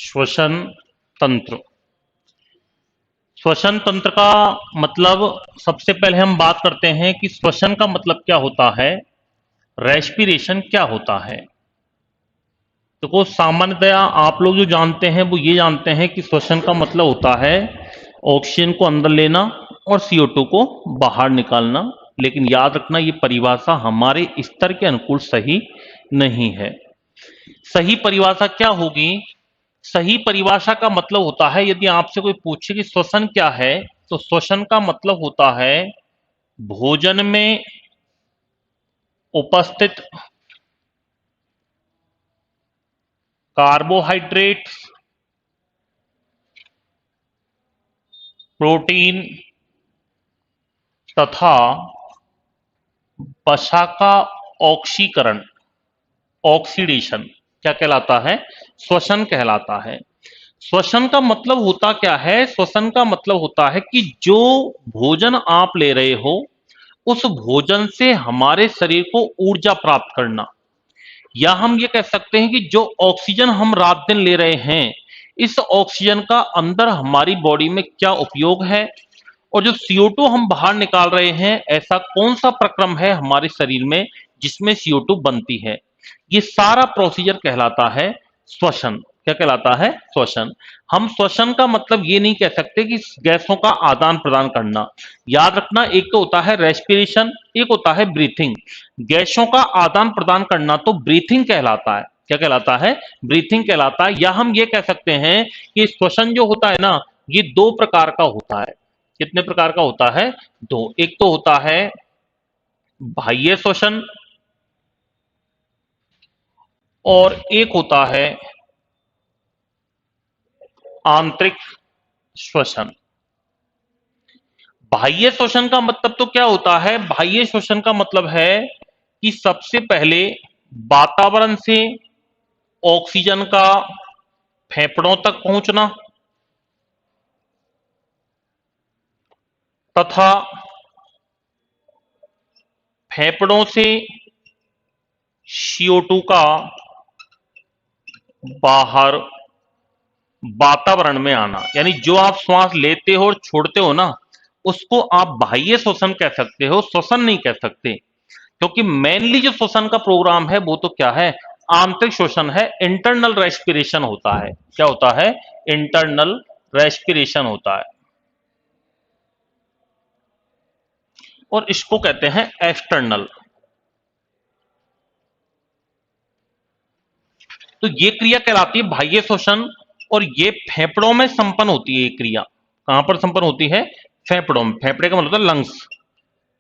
श्वसन तंत्र। श्वसन तंत्र का मतलब सबसे पहले हम बात करते हैं कि श्वसन का मतलब क्या होता है, रेस्पिरेशन क्या होता है। तो सामान्यतया आप लोग जो जानते हैं वो ये जानते हैं कि श्वसन का मतलब होता है ऑक्सीजन को अंदर लेना और CO2 को बाहर निकालना। लेकिन याद रखना ये परिभाषा हमारे स्तर के अनुकूल सही नहीं है। सही परिभाषा क्या होगी? सही परिभाषा का मतलब होता है, यदि आपसे कोई पूछे कि श्वसन क्या है, तो श्वसन का मतलब होता है भोजन में उपस्थित कार्बोहाइड्रेट्स, प्रोटीन तथा वसा का ऑक्सीकरण, ऑक्सीडेशन क्या कहलाता है? श्वसन कहलाता है। श्वसन का मतलब होता क्या है? श्वसन का मतलब होता है कि जो भोजन आप ले रहे हो उस भोजन से हमारे शरीर को ऊर्जा प्राप्त करना, या हम ये कह सकते हैं कि जो ऑक्सीजन हम रात दिन ले रहे हैं इस ऑक्सीजन का अंदर हमारी बॉडी में क्या उपयोग है, और जो CO2 हम बाहर निकाल रहे हैं ऐसा कौन सा प्रक्रम है हमारे शरीर में जिसमें CO2 बनती है। ये सारा प्रोसीजर कहलाता है श्वसन। क्या कहलाता है? श्वसन। हम श्वसन का मतलब ये नहीं कह सकते कि गैसों का आदान प्रदान करना। याद रखना, एक तो होता है रेस्पिरेशन, एक होता है ब्रीथिंग। गैसों का आदान प्रदान करना तो ब्रीथिंग कहलाता है। क्या कहलाता है? ब्रीथिंग कहलाता है। या हम ये कह सकते हैं कि श्वसन जो होता है ना, ये दो प्रकार का होता है। कितने प्रकार का होता है? दो। एक तो होता है बाह्य श्वसन और एक होता है आंतरिक श्वसन। बाह्य श्वसन का मतलब तो क्या होता है? बाह्य श्वसन का मतलब है कि सबसे पहले वातावरण से ऑक्सीजन का फेफड़ों तक पहुंचना तथा फेफड़ों से CO2 का बाहर वातावरण में आना। यानी जो आप श्वास लेते हो और छोड़ते हो ना, उसको आप बाह्य श्वसन कह सकते हो, श्वसन नहीं कह सकते। क्योंकि मेनली जो श्वसन का प्रोग्राम है वो तो क्या है? आंतरिक श्वसन है, इंटरनल रेस्पिरेशन होता है। क्या होता है? इंटरनल रेस्पिरेशन होता है, और इसको कहते हैं एक्सटर्नल। तो ये क्रिया कहलाती है बाह्य श्वसन, और ये फेफड़ों में संपन्न होती है। ये क्रिया कहां पर संपन्न होती है? फेफड़ों में। फेफड़े का मतलब होता है लंग्स।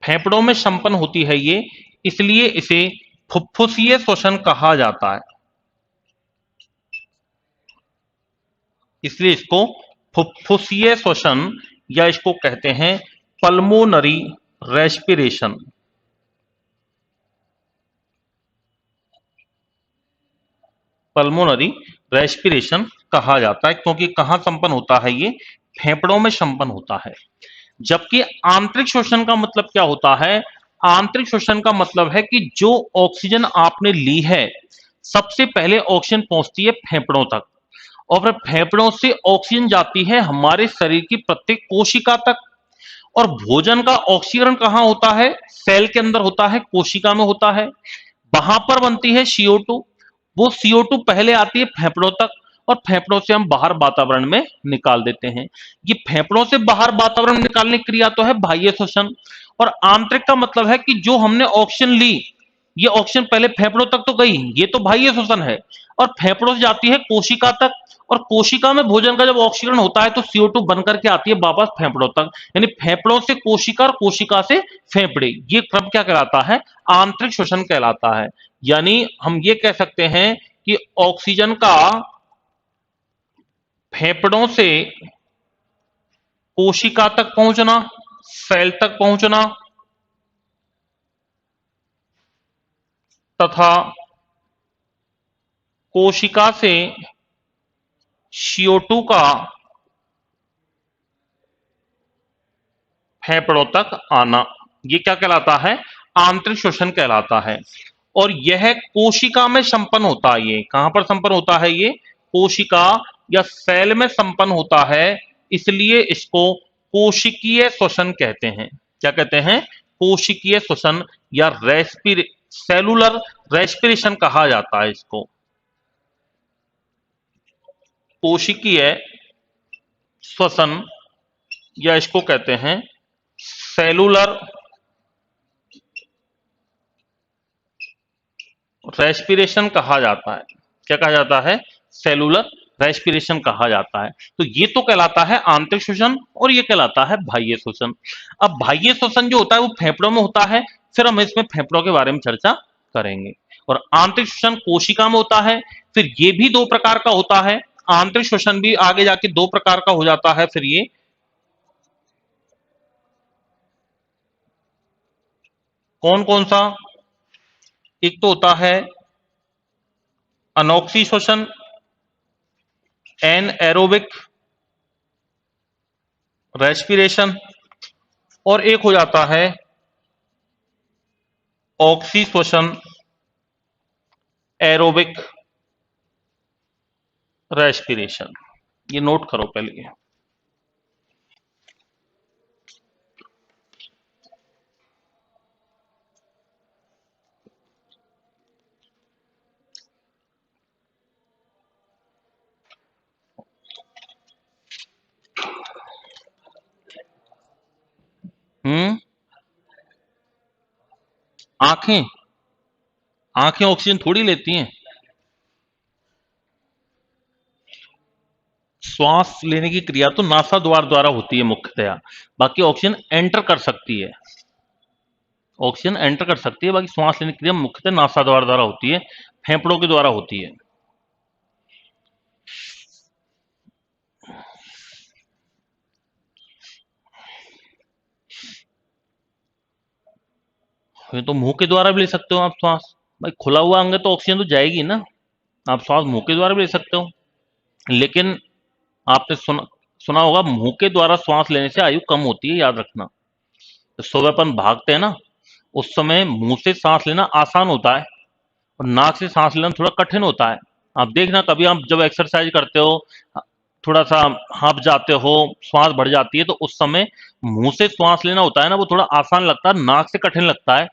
फेफड़ों में संपन्न होती है ये, इसलिए इसे फुफ्फुसीय श्वसन कहा जाता है। इसलिए इसको फुफ्फुसीय श्वसन या इसको कहते हैं पल्मोनरी रेस्पिरेशन। पल्मोनरी रेस्पिरेशन कहा जाता है, क्योंकि कहां संपन्न होता है? ये फेफड़ों में संपन्न होता है। जबकि आंतरिक श्वसन का मतलब क्या होता है? आंतरिक श्वसन का मतलब है कि जो ऑक्सीजन आपने ली है सबसे पहले ऑक्सीजन पहुंचती है फेफड़ों तक, और फिर फेफड़ों से ऑक्सीजन जाती है हमारे शरीर की प्रत्येक कोशिका तक। और भोजन का ऑक्सीकरण कहां होता है? सेल के अंदर होता है, कोशिका में होता है। वहां पर बनती है CO2। वो CO2 पहले आती है फेफड़ों तक, और फेफड़ों से हम बाहर वातावरण में निकाल देते हैं। ये फेफड़ों से बाहर वातावरण में निकालने की क्रिया तो है बाह्य श्वसन। और आंतरिक का मतलब है कि जो हमने ऑक्सीजन ली, ये ऑक्सीजन पहले फेफड़ों तक तो गई, ये तो बाह्य श्वसन है, और फेफड़ों से जाती है कोशिका तक, और कोशिका में भोजन का जब ऑक्सीकरण होता है तो CO2 बन करके आती है वापस फेफड़ों तक। यानी फेफड़ों से कोशिका और कोशिका से फेफड़े, ये क्रम क्या कहलाता है? आंतरिक श्वसन कहलाता है। यानी हम ये कह सकते हैं कि ऑक्सीजन का फेफड़ों से कोशिका तक पहुंचना, सेल तक पहुंचना तथा कोशिका से CO2 का फेफड़ों तक आना, ये क्या कहलाता है? आंतरिक श्वसन कहलाता है। और यह कोशिका में संपन्न होता है। ये कहां पर संपन्न होता है? ये कोशिका या सेल में संपन्न होता है, इसलिए इसको कोशिकीय श्वसन कहते हैं। क्या कहते हैं? कोशिकीय श्वसन या सेलुलर रेस्पिरेशन कहा जाता है इसको। कोशिकीय श्वसन या इसको कहते हैं सेलुलर रेस्पिरेशन कहा जाता है। क्या कहा जाता है? सेलुलर रेस्पिरेशन कहा जाता है। तो ये तो कहलाता है आंतरिक श्वसन और ये कहलाता है बाह्य श्वसन। अब बाह्य श्वसन जो होता है वो फेफड़ों में होता है, फिर हम इसमें फेफड़ों के बारे में चर्चा करेंगे। और आंतरिक श्वसन कोशिका में होता है, फिर ये भी दो प्रकार का होता है। आंतरिक श्वसन भी आगे जाके दो प्रकार का हो जाता है। फिर ये कौन कौन सा? एक तो होता है अनोक्सी श्वसन, एन एरोबिक रेस्पिरेशन, और एक हो जाता है ऑक्सी श्वसन एरोबिक रेस्पिरेशन। ये नोट करो पहले। हम्म। आंखें आंखें ऑक्सीजन थोड़ी लेती हैं। श्वास लेने की क्रिया तो नासाद्वार द्वारा होती है मुख्यतया, बाकी ऑक्सीजन एंटर कर सकती है। ऑक्सीजन एंटर कर सकती है, बाकी श्वास लेने की क्रिया मुख्यतः नासाद्वार द्वारा होती है, फेफड़ों के द्वारा होती है। ये तो मुंह के द्वारा भी ले सकते हो आप श्वास। भाई खुला हुआ अंग है तो ऑक्सीजन तो जाएगी ना। आप श्वास मुंह के द्वारा भी ले सकते हो, लेकिन आपने सुना सुना होगा मुंह के द्वारा श्वास लेने से आयु कम होती है, याद रखना। तो सुबह अपन भागते हैं ना, उस समय मुंह से सांस लेना आसान होता है और नाक से सांस लेना थोड़ा कठिन होता है। आप देखना कभी आप जब एक्सरसाइज करते हो, थोड़ा सा हाँफ जाते हो, श्वास बढ़ जाती है, तो उस समय मुंह से श्वास लेना होता है ना, वो थोड़ा आसान लगता है, नाक से कठिन लगता है।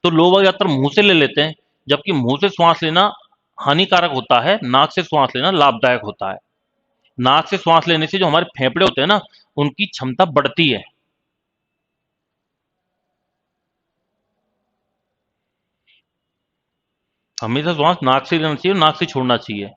तो लोग ज्यादातर मुंह से ले लेते हैं, जबकि मुंह से श्वास लेना हानिकारक होता है, नाक से श्वास लेना लाभदायक होता है। नाक से श्वास लेने से जो हमारे फेफड़े होते हैं ना, उनकी क्षमता बढ़ती है। हमेशा श्वास नाक से लेना चाहिए, नाक से छोड़ना चाहिए।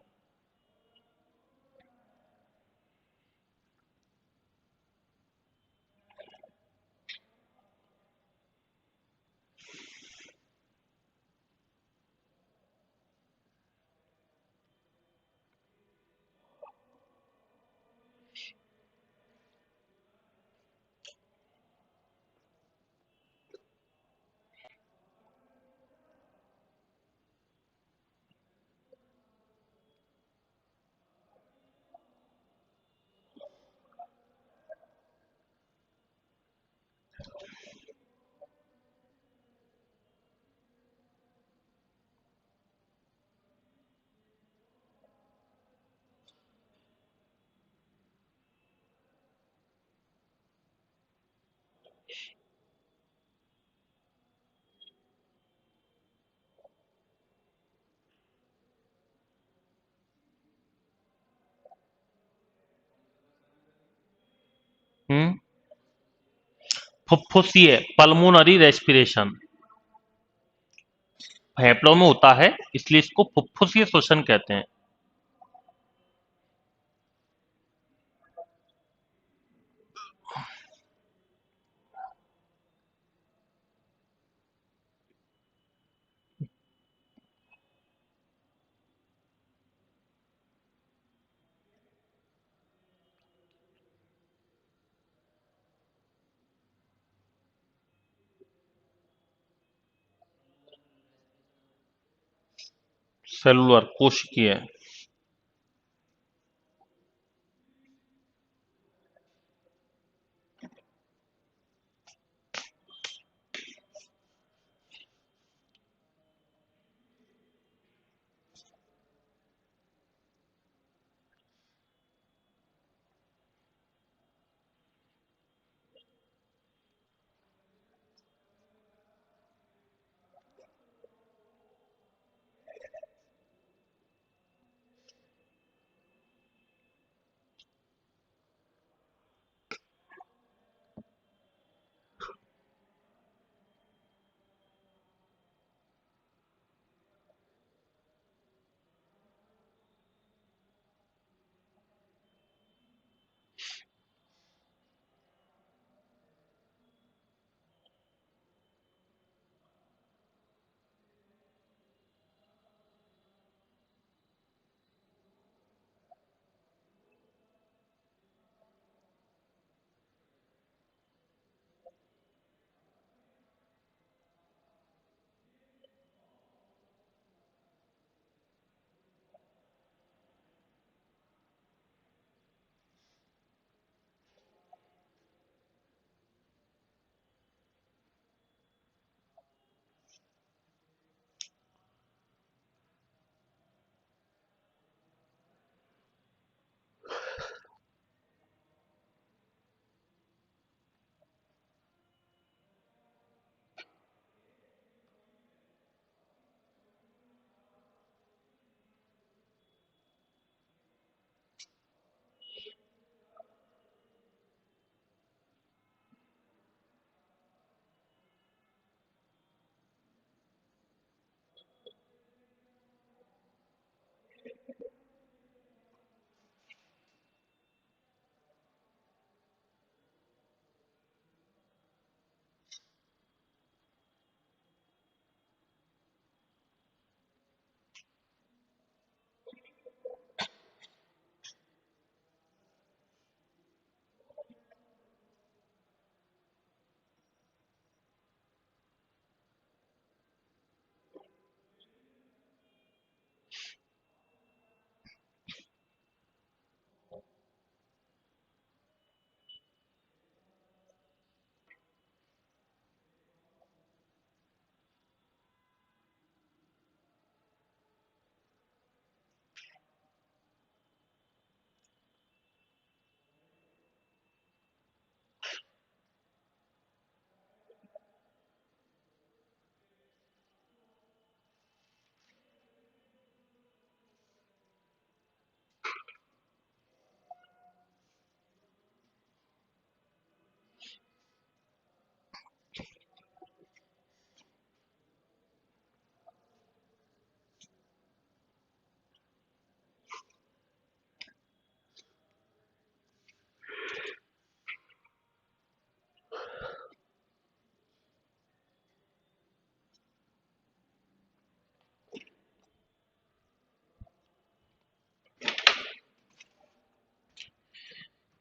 हम्म। फुफ्फुसीय पल्मोनरी रेस्पिरेशन फेफड़ों में होता है, इसलिए इसको फुफ्फुसीय श्वसन कहते हैं। सेलुलर कोशिकीय।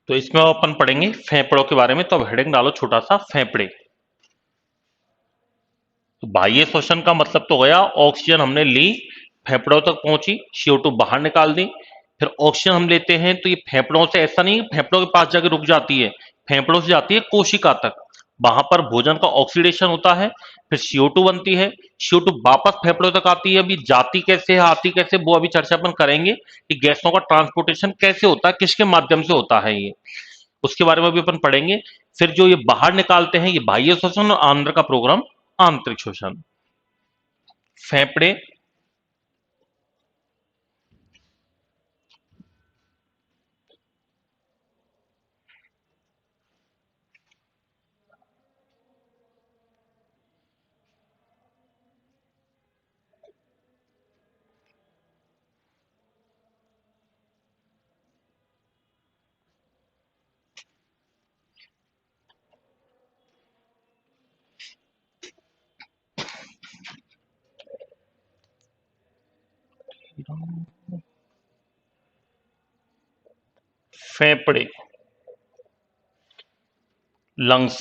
तो इसमें अपन पढ़ेंगे फेफड़ों के बारे में। तो अब हेडिंग डालो छोटा सा, फेफड़े। तो बाह्य श्वसन का मतलब तो गया, ऑक्सीजन हमने ली, फेफड़ों तक पहुंची, CO2 बाहर निकाल दी। फिर ऑक्सीजन हम लेते हैं तो ये फेफड़ों से, ऐसा नहीं फेफड़ों के पास जाके रुक जाती है, फेफड़ों से जाती है कोशिका तक, वहां पर भोजन का ऑक्सीडेशन होता है, फिर CO2 बनती है, CO2 वापस फेफड़ों तक आती है। अभी जाती कैसे है, आती कैसे, वो अभी चर्चा अपन करेंगे कि गैसों का ट्रांसपोर्टेशन कैसे होता है, किसके माध्यम से होता है ये, उसके बारे में भी अपन पढ़ेंगे। फिर जो ये बाहर निकालते हैं, ये बाह्य श्वसन, और अंदर का प्रोग्राम आंतरिक श्वसन। फेफड़े फेफड़े लंग्स,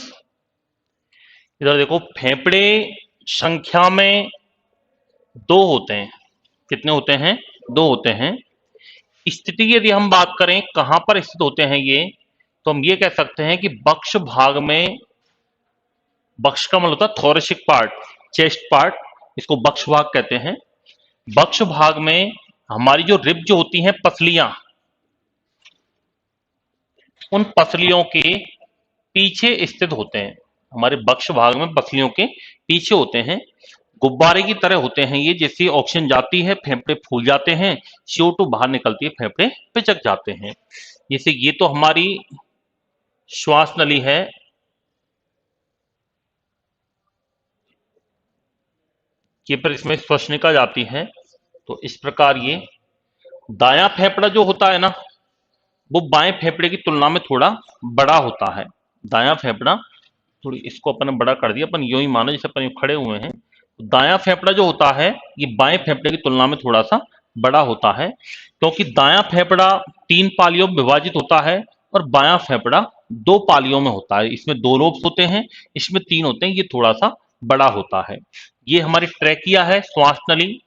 इधर देखो, फेफड़े संख्या में दो होते हैं। कितने होते हैं? दो होते हैं। स्थिति की यदि हम बात करें कहां पर स्थित होते हैं ये, तो हम ये कह सकते हैं कि बक्ष भाग में, बक्ष का मतलब होता है थोरेसिक पार्ट, चेस्ट पार्ट, इसको बक्ष भाग कहते हैं। बक्ष भाग में हमारी जो रिब जो होती हैं, पसलियां, उन पसलियों के पीछे स्थित होते हैं। हमारे बक्ष भाग में पसलियों के पीछे होते हैं। गुब्बारे की तरह होते हैं ये, जैसे ऑक्सीजन जाती है फेफड़े फूल जाते हैं, CO2 बाहर निकलती है फेफड़े पिचक जाते हैं। जैसे ये तो हमारी श्वास नली है, ये पर इसमें श्वसनिका जाती है। तो इस प्रकार ये दायां फेफड़ा जो होता है ना, वो बाएं फेफड़े की तुलना में थोड़ा बड़ा होता है। दायां फेफड़ा, थोड़ी इसको अपन बड़ा कर दिया, अपन यूं ही मानो जैसे अपन यूं खड़े हुए हैं। तो दायां फेफड़ा जो होता है, ये बाएं फेफड़े की तुलना में थोड़ा सा बड़ा होता है, क्योंकि दायां फेफड़ा 3 पालियों में विभाजित होता है और बायां फेफड़ा 2 पालियों में होता है। इसमें 2 लोब्स होते हैं, इसमें 3 होते हैं, ये थोड़ा सा बड़ा होता है। ये हमारी ट्रैकिया है, श्वास नली,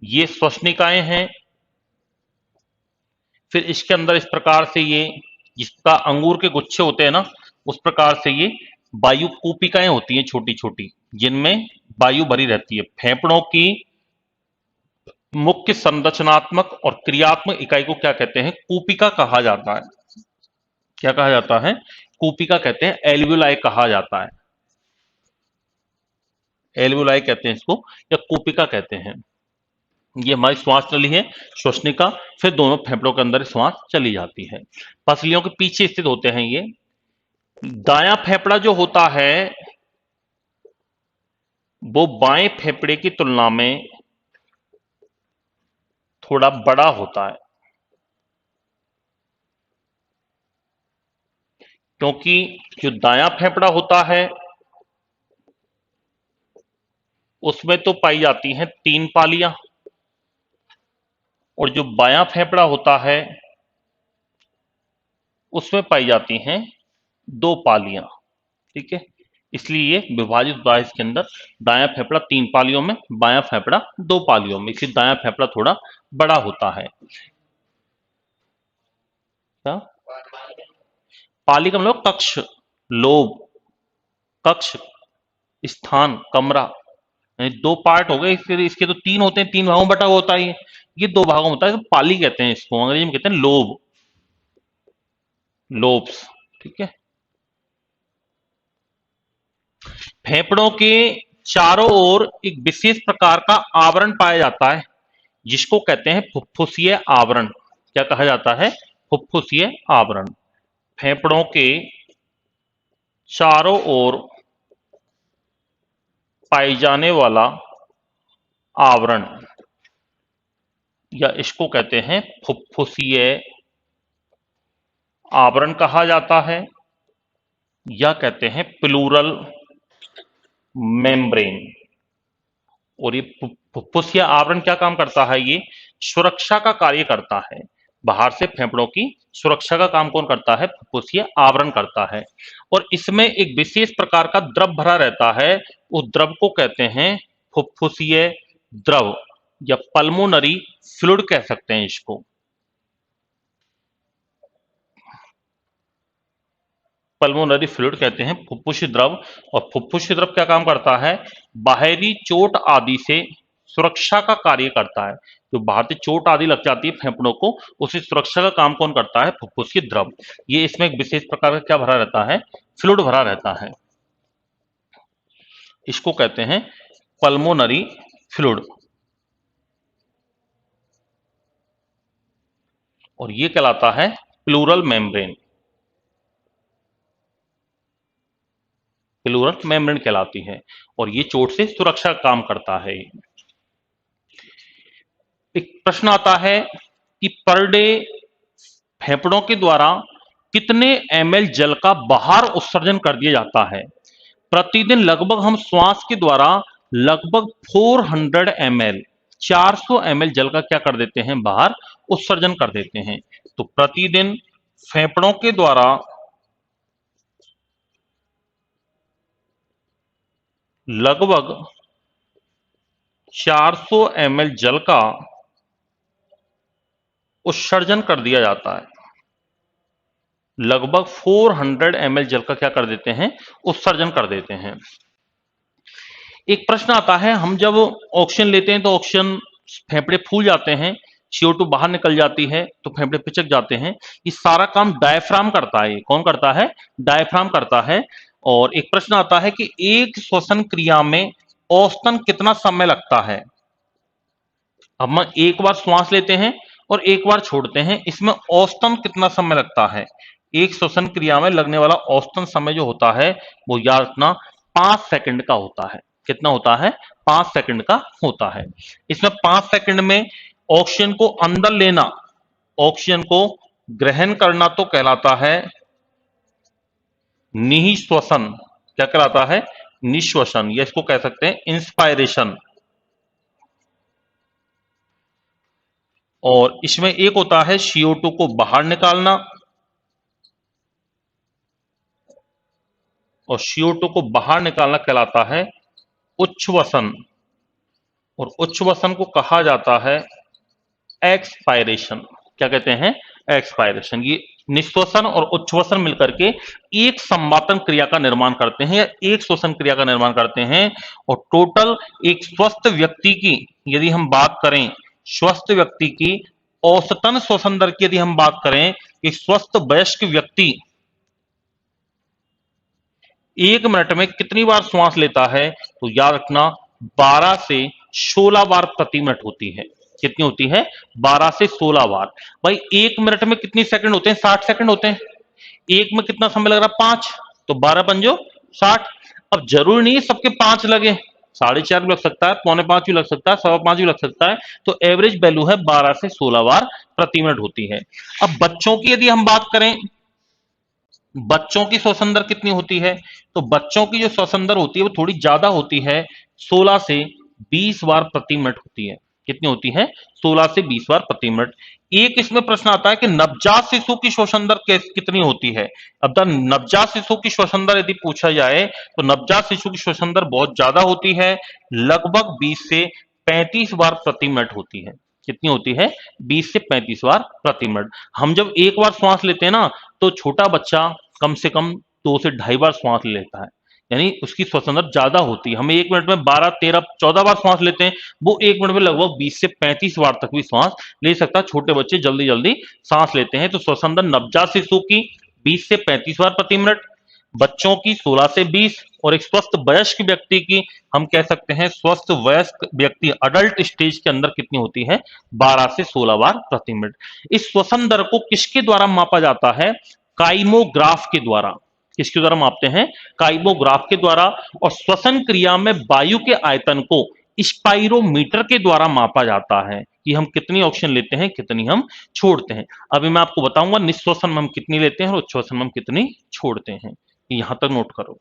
ये श्वसनिकाएं हैं। फिर इसके अंदर इस प्रकार से ये, जिसका अंगूर के गुच्छे होते हैं ना, उस प्रकार से ये वायु कूपिकाएं होती हैं, छोटी छोटी, जिनमें वायु भरी रहती है। फेफड़ों की मुख्य संरचनात्मक और क्रियात्मक इकाई को क्या कहते हैं? कूपिका कहा जाता है। क्या कहा जाता है? कूपिका कहते हैं, एल्वियोलाई कहा जाता है, एल्वियोलाई कहते हैं इसको, या कूपिका कहते हैं। ये हमारी श्वास नली है, श्वसनिका, फिर दोनों फेफड़ों के अंदर श्वास चली जाती है। पसलियों के पीछे स्थित होते हैं ये। दायां फेफड़ा जो होता है, वो बाएं फेफड़े की तुलना में थोड़ा बड़ा होता है, क्योंकि जो दायां फेफड़ा होता है उसमें तो पाई जाती हैं 3 पालियां, और जो बायां फेफड़ा होता है उसमें पाई जाती हैं 2 पालियां। ठीक है, इसलिए ये विभाजित होता है इसके अंदर। दायां फेफड़ा 3 पालियों में, बायां फेफड़ा 2 पालियों में, इसलिए दायां फेफड़ा थोड़ा बड़ा होता है। क्या? पाली का मतलब कक्ष, लोब, कक्ष, स्थान, कमरा, यानी 2 पार्ट हो गए इसके। इसके तो 3 होते हैं, 3 भागों में बटा हुआ होता है ये 2 भागों में होता है। तो पाली कहते हैं इसको, अंग्रेजी में कहते हैं लोब, लोब्स। ठीक है। फेफड़ों के चारों ओर एक विशेष प्रकार का आवरण पाया जाता है, जिसको कहते हैं फुफ्फुसीय आवरण। क्या कहा जाता है? फुफ्फुसीय आवरण। फेफड़ों के चारों ओर पाई जाने वाला आवरण, या इसको कहते हैं फुफ्फुसीय आवरण कहा जाता है, या कहते हैं प्लूरल मेम्ब्रेन। और ये फुफ्फुसीय आवरण क्या काम करता है? ये सुरक्षा का कार्य करता है। बाहर से फेफड़ों की सुरक्षा का काम कौन करता है? फुफ्फुसीय आवरण करता है। और इसमें एक विशेष प्रकार का द्रव भरा रहता है, उस द्रव को कहते हैं फुफ्फुसीय द्रव या पल्मोनरी फ्लूइड कह सकते हैं इसको। पल्मोनरी फ्लूइड कहते हैं फुफ्फुसी द्रव। और फुफ्फुसी द्रव क्या काम करता है? बाहरी चोट आदि से सुरक्षा का कार्य करता है। जो बाहर से चोट आदि लग जाती है फेफड़ों को, उसी सुरक्षा का काम कौन करता है? फुफ्फुसी द्रव। ये इसमें एक विशेष प्रकार का क्या भरा रहता है? फ्लूइड भरा रहता है। इसको कहते हैं पल्मोनरी फ्लूइड। और ये कहलाता है प्लूरल मेम्ब्रेन। प्लूरल मेम्ब्रेन कहलाती है और ये चोट से सुरक्षा का काम करता है। एक प्रश्न आता है कि पर डे फेफड़ों के द्वारा कितने ml जल का बाहर उत्सर्जन कर दिया जाता है? प्रतिदिन लगभग हम श्वास के द्वारा लगभग 400 ml 400 ml जल का क्या कर देते हैं? बाहर उत्सर्जन कर देते हैं। तो प्रतिदिन फेफड़ों के द्वारा लगभग 400 ml जल का उत्सर्जन कर दिया जाता है। लगभग 400 ml जल का क्या कर देते हैं? उत्सर्जन कर देते हैं। एक प्रश्न आता है, हम जब ऑक्सीजन लेते हैं तो ऑक्सीजन फेफड़े फूल जाते हैं, CO2 बाहर निकल जाती है तो फेफड़े पिचक जाते हैं। ये सारा काम डायफ्राम करता है। कौन करता है? डायफ्राम करता है। और एक प्रश्न आता है कि एक श्वसन क्रिया में औसतन कितना समय लगता है? अब हम एक बार श्वास लेते हैं और एक बार छोड़ते हैं, इसमें औसतन कितना समय लगता है? एक श्वसन क्रिया में लगने वाला औसतन समय जो होता है वो याद रखना 5 सेकंड का होता है। कितना होता है? 5 सेकंड का होता है। इसमें 5 सेकंड में ऑक्सीजन को अंदर लेना, ऑक्सीजन को ग्रहण करना तो कहलाता है निःश्वसन। क्या कहलाता है? निःश्वसन। या इसको कह सकते हैं इंस्पायरेशन। और इसमें एक होता है CO2 को बाहर निकालना, और CO2 को बाहर निकालना कहलाता है उच्छ्वसन। और उच्छ्वसन को कहा जाता है एक्सपायरेशन। क्या कहते हैं? एक्सपायरेशन। ये निःश्वसन और उच्छ्वसन मिलकर के एक संवातन क्रिया का निर्माण करते हैं या एक श्वसन क्रिया का निर्माण करते हैं। और टोटल एक स्वस्थ व्यक्ति की यदि हम बात करें, स्वस्थ व्यक्ति की औसतन श्वसन दर की यदि हम बात करें, एक स्वस्थ वयस्क व्यक्ति 1 मिनट में कितनी बार श्वास लेता है? तो याद रखना 12 से 16 बार प्रति मिनट होती है। कितनी होती है? 12 से 16 बार। भाई 1 मिनट में कितनी सेकंड होते हैं? 60 सेकंड होते हैं। एक में कितना समय लग रहा है? 5। तो 12 पंजो 60। अब जरूरी नहीं है सबके 5 लगे, 4.5 भी लग सकता है, 4.25 भी लग सकता है, 5.25 भी लग सकता है। तो एवरेज वैल्यू है 12 से 16 बार प्रति मिनट होती है। अब बच्चों की यदि हम बात करें, बच्चों की श्वसन दर कितनी होती है? तो बच्चों की जो श्वसन दर होती है वो थोड़ी ज्यादा होती है, 16 से 20 बार प्रति मिनट होती है। कितनी होती है? 16 से 20 बार प्रति मिनट। एक इसमें प्रश्न आता है कि नवजात शिशु की श्वसन दर कितनी होती है? अब नवजात शिशु की श्वसन दर यदि पूछा जाए तो नवजात शिशु की श्वसन दर बहुत ज्यादा होती है, लगभग 20 से 35 बार प्रति मिनट होती है। कितनी होती है? 20 से 35 बार प्रति मिनट। हम जब एक बार श्वास लेते हैं ना, तो छोटा बच्चा कम से कम 2 से 2.5 बार श्वास ले लेता है, यानी उसकी श्वसन दर ज्यादा होती है। हम 1 मिनट में 12, 13, 14 बार श्वास लेते हैं, वो 1 मिनट में लगभग 20 से 35 बार तक भी श्वास ले सकता है। छोटे बच्चे जल्दी जल्दी सांस लेते हैं। तो श्वसन दर नवजात शिशु की 20 से 35 बार प्रति मिनट, बच्चों की 16 से 20, और एक स्वस्थ वयस्क व्यक्ति की हम कह सकते हैं, स्वस्थ वयस्क व्यक्ति अडल्ट स्टेज के अंदर कितनी होती है? 12 से 16 बार प्रति मिनट। इस श्वसन दर को किसके द्वारा मापा जाता है? काइमोग्राफ के द्वारा। किसके द्वारा मापते हैं? काइमोग्राफ के द्वारा। और श्वसन क्रिया में वायु के आयतन को स्पाइरोमीटर के द्वारा मापा जाता है कि हम कितनी ऑक्सीजन लेते हैं, कितनी हम छोड़ते हैं। अभी मैं आपको बताऊंगा निःश्वसन में हम कितनी लेते हैं और उच्छ्वसन में हम कितनी छोड़ते हैं। यहां तक नोट करो।